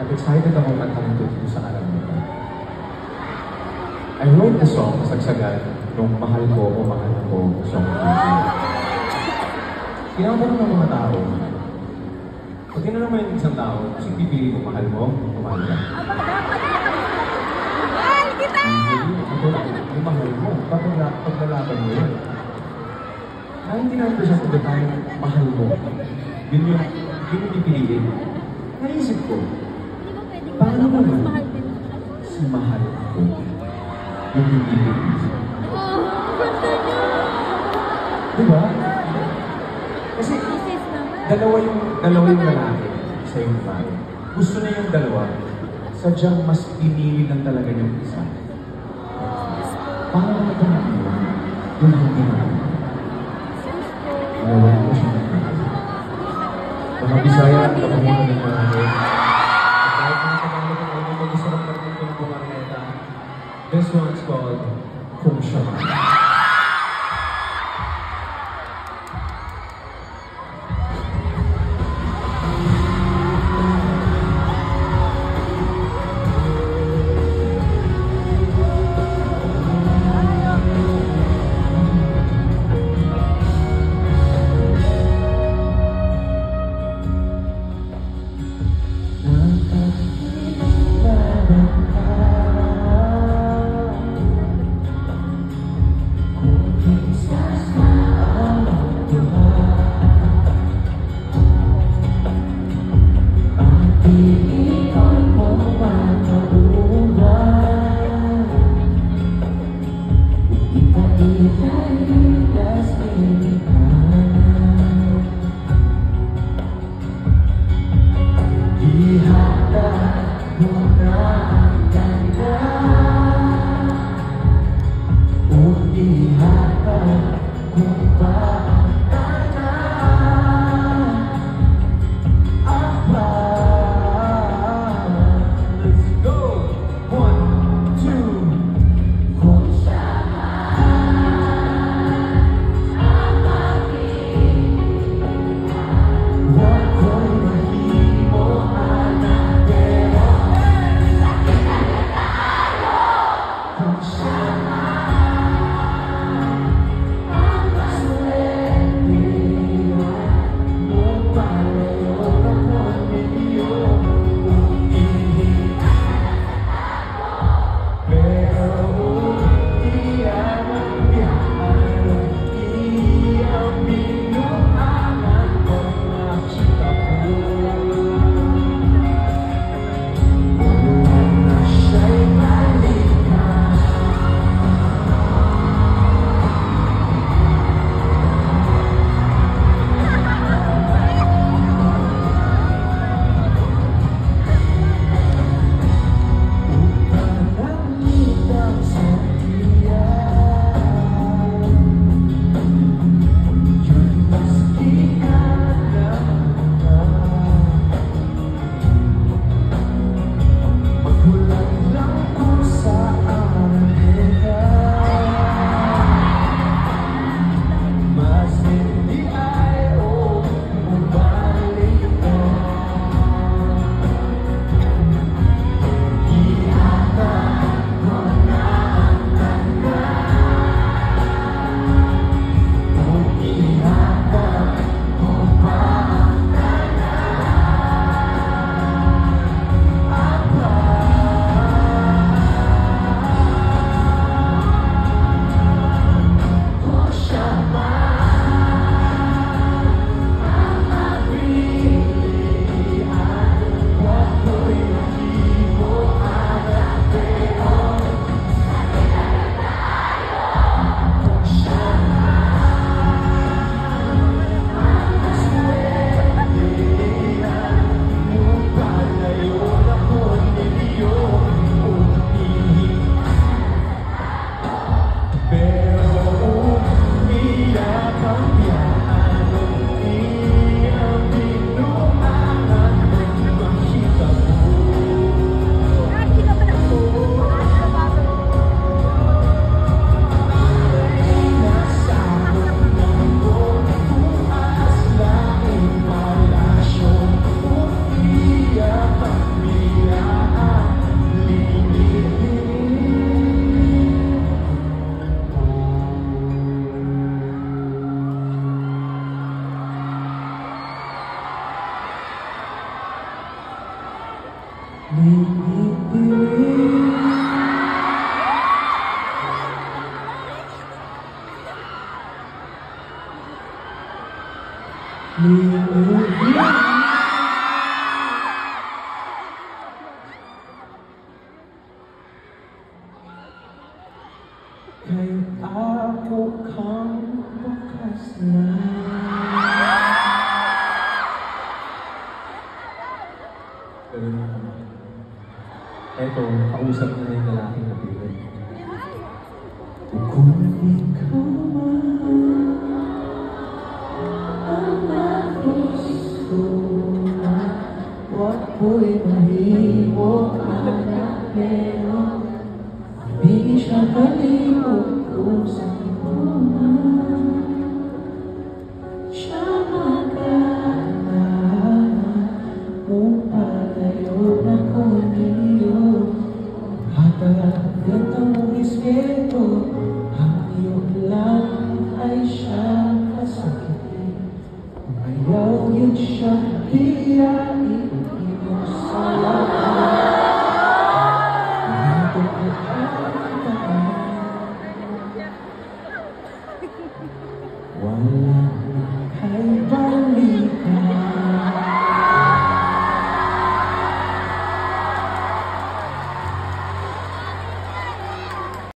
At excited ako kantahin ito sa alam nito. I wrote the song kasagsagan nung mahal ko o mahal ako song. Tinawag ng mga tao. Pag tinanong mo yung isang tao, kasi pipili mo, mahal mo o mahal ka? Mahal kita! Yung mahal mo, paglalaban mo yun. 99% of the time, mahal mo. Yun yung pipiliin. Naisip ko, paano naman si mahal ako yung pipiliin? Diba? Kasi dalawa yung lalaki sa yung babae. Gusto na yung dalawa, sadyang mas pinili lang talaga yung isa. Paano naman yun? Yung hindi na. Nawan ko siya. Mga Bisaya, kapamunan ng marami. At kahit mga kapamunan ng marami, mag-isarap na rin ng bumarneta. This one's called Kung Siya Man. Bibitirin kay ako kang bukas na. Eto, kausap na yung lalaking napilan. Kung ikaw man ang gusto na, wag ko'y mahimo ang meron. Di siya kalimot kung saan mo man siya magkakaroon kung palayo na kuniyo. Hatag ganitong respeto, ang iyong lang ay siya kasakit. Kung ayaw yun siya, hiyain iyong salamat. Wala